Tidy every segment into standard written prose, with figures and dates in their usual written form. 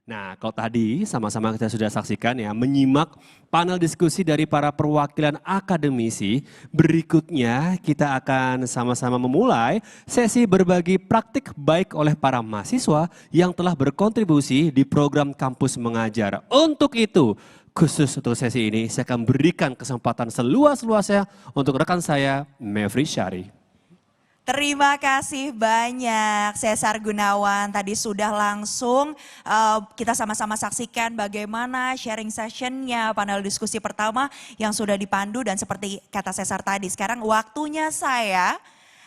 Nah, kalau tadi sama-sama kita sudah saksikan ya, menyimak panel diskusi dari para perwakilan akademisi. Berikutnya kita akan sama-sama memulai sesi berbagi praktik baik oleh para mahasiswa yang telah berkontribusi di program kampus mengajar. Untuk itu, khusus untuk sesi ini, saya akan berikan kesempatan seluas-luasnya untuk rekan saya, Mevri Syari. Terima kasih banyak Cesar Gunawan. Tadi sudah langsung kita sama-sama saksikan bagaimana sharing sessionnya panel diskusi pertama yang sudah dipandu dan seperti kata Cesar tadi. Sekarang waktunya saya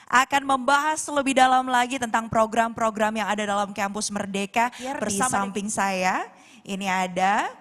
akan membahas lebih dalam lagi tentang program-program yang ada dalam Kampus Merdeka. Di samping saya ini ada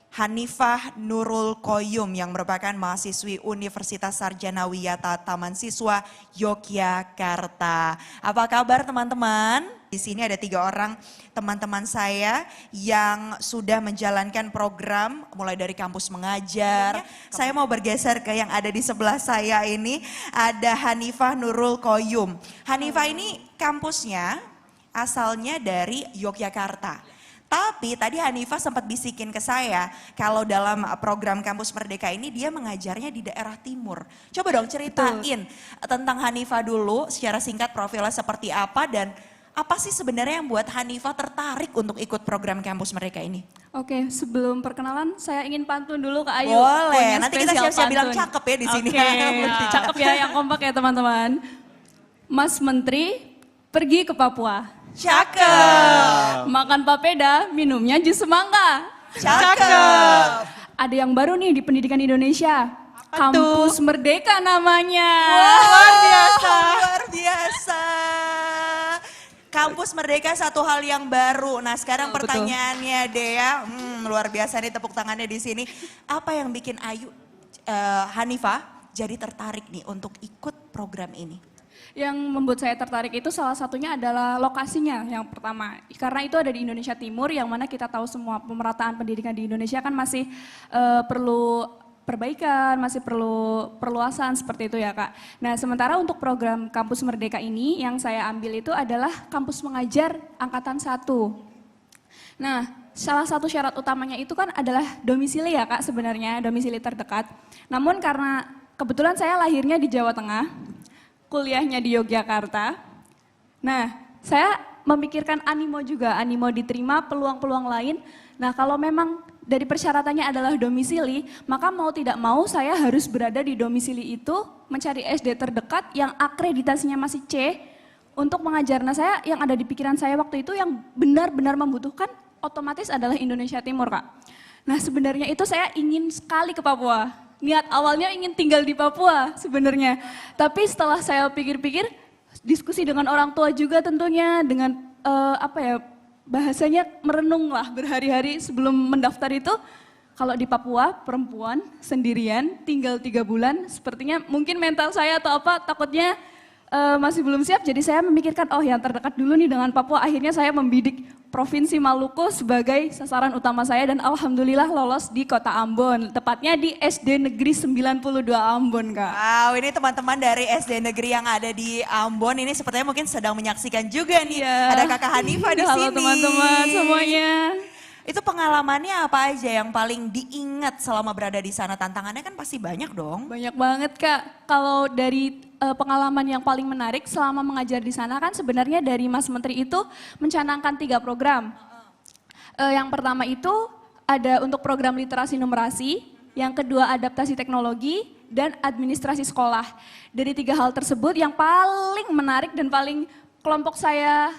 Hanifah Nurul Koyum yang merupakan mahasiswi Universitas Sarjana Wiyata Taman Siswa Yogyakarta. Apa kabar teman-teman? Di sini ada 3 orang teman-teman saya yang sudah menjalankan program mulai dari kampus mengajar. Saya mau bergeser ke yang ada di sebelah saya ini, ada Hanifah Nurul Koyum. Hanifah ini kampusnya asalnya dari Yogyakarta. Tapi tadi Hanifah sempat bisikin ke saya kalau dalam program Kampus Merdeka ini dia mengajarnya di daerah timur. Coba dong ceritain tentang Hanifah dulu secara singkat profilnya seperti apa dan apa sih sebenarnya yang buat Hanifah tertarik untuk ikut program Kampus Merdeka ini? Oke, sebelum perkenalan saya ingin pantun dulu ke Ayu. Boleh, nanti kita siap-siap bilang cakep ya di sini. Cakep ya yang kompak ya teman-teman. Mas Menteri pergi ke Papua. Cakep. Makan papeda, minumnya jus semangka. Cakep. Ada yang baru nih di pendidikan Indonesia. Kampus Merdeka namanya. Luar biasa. Luar biasa. Kampus Merdeka satu hal yang baru. Nah sekarang pertanyaannya Dea, luar biasa nih tepuk tangannya di sini. Apa yang bikin Ayu, Hanifah jadi tertarik nih untuk ikut program ini? Yang membuat saya tertarik itu salah satunya adalah lokasinya yang pertama. Karena itu ada di Indonesia Timur yang mana kita tahu semua pemerataan pendidikan di Indonesia kan masih perlu perbaikan, masih perlu perluasan seperti itu ya Kak. Nah sementara untuk program Kampus Merdeka ini yang saya ambil itu adalah kampus mengajar angkatan 1. Nah salah satu syarat utamanya itu kan adalah domisili ya Kak sebenarnya, domisili terdekat. Namun karena kebetulan saya lahirnya di Jawa Tengah, kuliahnya di Yogyakarta. Nah, saya memikirkan animo juga, animo diterima, peluang-peluang lain. Nah, kalau memang dari persyaratannya adalah domisili, maka mau tidak mau saya harus berada di domisili itu, mencari SD terdekat yang akreditasinya masih C, untuk mengajar. Nah, saya yang ada di pikiran saya waktu itu yang benar-benar membutuhkan, otomatis adalah Indonesia Timur, Kak. Nah, sebenarnya itu saya ingin sekali ke Papua. Niat awalnya ingin tinggal di Papua sebenarnya. Tapi setelah saya pikir-pikir, diskusi dengan orang tua juga tentunya dengan bahasanya merenung lah berhari-hari sebelum mendaftar itu. Kalau di Papua perempuan sendirian tinggal 3 bulan, sepertinya mungkin mental saya atau apa takutnya masih belum siap. Jadi saya memikirkan yang terdekat dulu nih dengan Papua. Akhirnya saya membidik Provinsi Maluku sebagai sasaran utama saya dan alhamdulillah lolos di Kota Ambon. Tepatnya di SD Negeri 92 Ambon Kak. Wow, ini teman-teman dari SD Negeri yang ada di Ambon ini sepertinya mungkin sedang menyaksikan juga nih. Ada Kakak Hanifah di sini. Halo teman-teman semuanya. Itu pengalamannya apa aja yang paling diingat selama berada di sana? Tantangannya kan pasti banyak dong. Banyak banget Kak. Kalau dari pengalaman yang paling menarik selama mengajar di sana kan sebenarnya dari Mas Menteri itu mencanangkan 3 program. Yang pertama itu ada untuk program literasi numerasi, yang kedua adaptasi teknologi, dan administrasi sekolah. Dari 3 hal tersebut yang paling menarik dan paling kelompok saya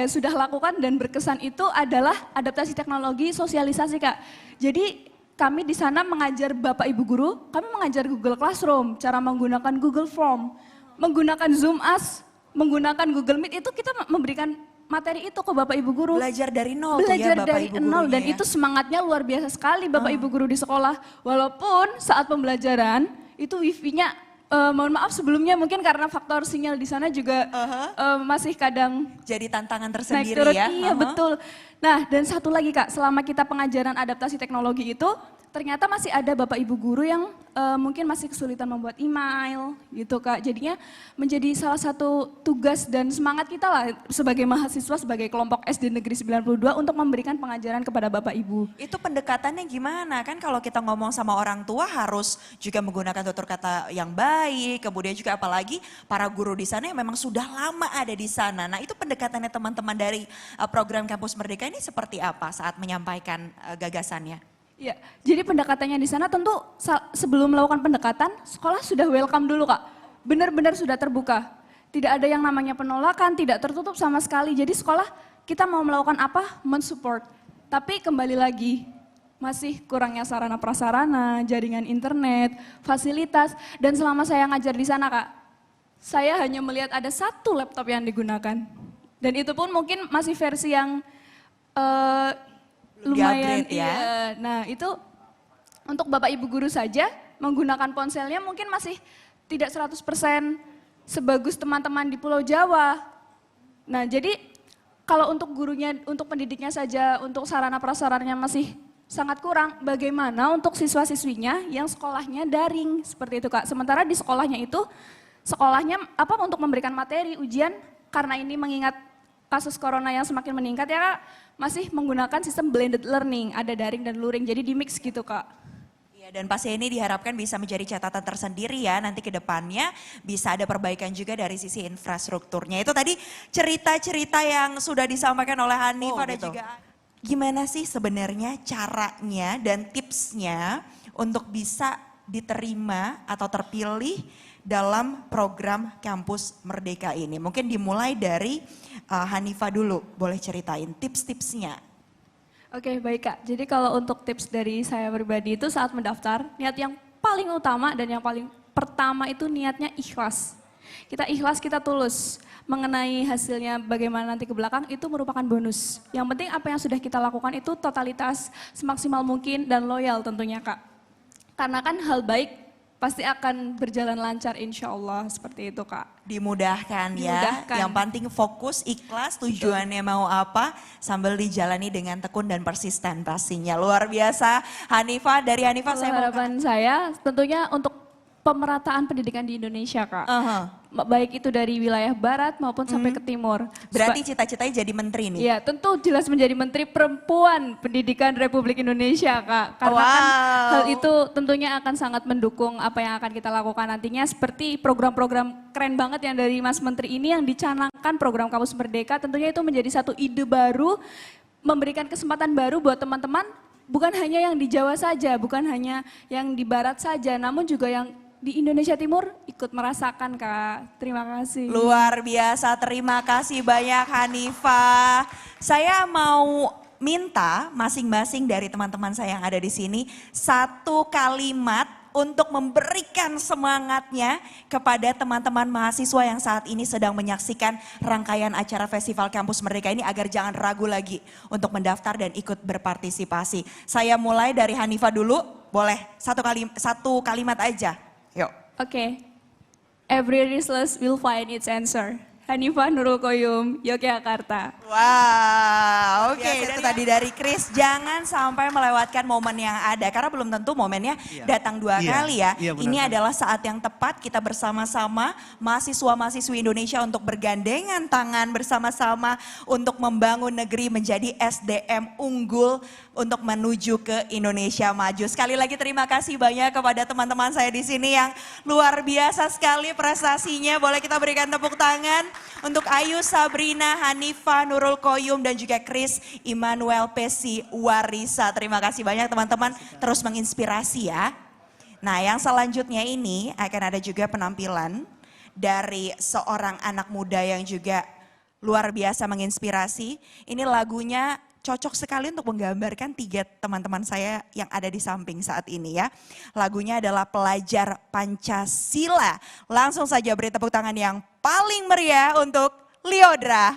sudah lakukan dan berkesan itu adalah adaptasi teknologi sosialisasi Kak. Jadi kami di sana mengajar Bapak Ibu Guru, kami mengajar Google Classroom, cara menggunakan Google Form, menggunakan Zoom As, menggunakan Google Meet, itu kita memberikan materi itu ke Bapak Ibu Guru. Belajar dari nol tuh ya Bapak Ibu Gurunya. Dan itu semangatnya luar biasa sekali Bapak Ibu Guru di sekolah. Walaupun saat pembelajaran itu wifi-nya mohon maaf sebelumnya mungkin karena faktor sinyal di sana juga masih kadang jadi tantangan tersendiri ya. Iya betul. Nah, dan satu lagi Kak, selama kita pengajaran adaptasi teknologi itu, ternyata masih ada Bapak Ibu guru yang mungkin masih kesulitan membuat email gitu Kak. Jadinya menjadi salah satu tugas dan semangat kita lah sebagai mahasiswa, sebagai kelompok SD Negeri 92 untuk memberikan pengajaran kepada Bapak Ibu. Itu pendekatannya gimana? Kan kalau kita ngomong sama orang tua harus juga menggunakan tutur kata yang baik, kemudian juga apalagi para guru di sana yang memang sudah lama ada di sana. Nah itu pendekatannya teman-teman dari program Kampus Merdeka ini seperti apa saat menyampaikan gagasannya? Ya, jadi pendekatannya di sana tentu sebelum melakukan pendekatan, sekolah sudah welcome dulu Kak. Benar-benar sudah terbuka. Tidak ada yang namanya penolakan, tidak tertutup sama sekali. Jadi sekolah kita mau melakukan apa? Mensupport. Tapi kembali lagi, masih kurangnya sarana prasarana, jaringan internet, fasilitas. Dan selama saya ngajar di sana Kak, saya hanya melihat ada satu laptop yang digunakan. Dan itu pun mungkin masih versi yang lumayan, di-upgrade ya. iya. Nah itu untuk Bapak Ibu guru saja menggunakan ponselnya mungkin masih tidak 100% sebagus teman-teman di Pulau Jawa. Nah jadi kalau untuk gurunya, untuk pendidiknya saja, untuk sarana prasarannya masih sangat kurang, bagaimana untuk siswa-siswinya yang sekolahnya daring seperti itu Kak. Sementara di sekolahnya itu, sekolahnya apa untuk memberikan materi, ujian, karena ini mengingat kasus corona yang semakin meningkat ya Kak, masih menggunakan sistem blended learning, ada daring dan luring, jadi di mix gitu Kak. Iya, dan pasti ini diharapkan bisa menjadi catatan tersendiri ya, nanti ke depannya bisa ada perbaikan juga dari sisi infrastrukturnya. Itu tadi cerita-cerita yang sudah disampaikan oleh Hanifah dan gitu. juga gimana sih sebenarnya caranya dan tipsnya untuk bisa diterima atau terpilih dalam program Kampus Merdeka ini. Mungkin dimulai dari Hanifah dulu, boleh ceritain tips-tipsnya. Oke baik Kak, jadi kalau untuk tips dari saya pribadi itu saat mendaftar, niat yang paling utama dan yang paling pertama itu niatnya ikhlas. Kita ikhlas, kita tulus. Mengenai hasilnya bagaimana nanti ke belakang itu merupakan bonus. Yang penting apa yang sudah kita lakukan itu totalitas semaksimal mungkin dan loyal tentunya Kak. Karena kan hal baik pasti akan berjalan lancar insya Allah seperti itu Kak. Dimudahkan ya, Dimudahkan. yang penting fokus, ikhlas, tujuannya mau apa sambil dijalani dengan tekun dan persisten pastinya. Luar biasa Hanifah, dari Hanifah Kalau saya mau harapan saya tentunya untuk pemerataan pendidikan di Indonesia Kak. Baik itu dari wilayah barat maupun sampai ke timur. berarti cita-citanya jadi menteri nih? Ya tentu jelas menjadi Menteri Perempuan Pendidikan Republik Indonesia Kak. Karena kan hal itu tentunya akan sangat mendukung apa yang akan kita lakukan nantinya. Seperti program-program keren banget yang dari Mas Menteri ini yang dicanangkan program Kampus Merdeka. Tentunya itu menjadi satu ide baru, memberikan kesempatan baru buat teman-teman. Bukan hanya yang di Jawa saja, bukan hanya yang di barat saja, namun juga yang di Indonesia Timur ikut merasakan Kak. Terima kasih. Luar biasa, terima kasih banyak Hanifah. Saya mau minta masing-masing dari teman-teman saya yang ada di sini satu kalimat untuk memberikan semangatnya kepada teman-teman mahasiswa yang saat ini sedang menyaksikan rangkaian acara Festival Kampus Merdeka ini agar jangan ragu lagi untuk mendaftar dan ikut berpartisipasi. Saya mulai dari Hanifah dulu, boleh satu kalimat aja. Yuk. Oke. Every restless will find its answer. Hanifah Nurul Qoyum, Yogyakarta. Wow, oke itu tadi dari Chris. Jangan sampai melewatkan momen yang ada karena belum tentu momennya datang dua kali ya. Ini adalah saat yang tepat kita bersama-sama mahasiswa-mahasiswi Indonesia untuk bergandengan tangan bersama-sama untuk membangun negeri menjadi SDM unggul untuk menuju ke Indonesia maju. Sekali lagi terima kasih banyak kepada teman-teman saya di sini yang luar biasa sekali prestasinya. Boleh kita berikan tepuk tangan untuk Ayu, Sabrina, Hanifah, Nurul Qoyum dan juga Chris Immanuel Pesi Warisa. Terima kasih banyak teman-teman, terus menginspirasi ya. Nah yang selanjutnya ini akan ada juga penampilan dari seorang anak muda yang juga luar biasa menginspirasi. Ini lagunya cocok sekali untuk menggambarkan tiga teman-teman saya yang ada di samping saat ini ya. Lagunya adalah Pelajar Pancasila. Langsung saja beri tepuk tangan yang paling meriah untuk Lyodra.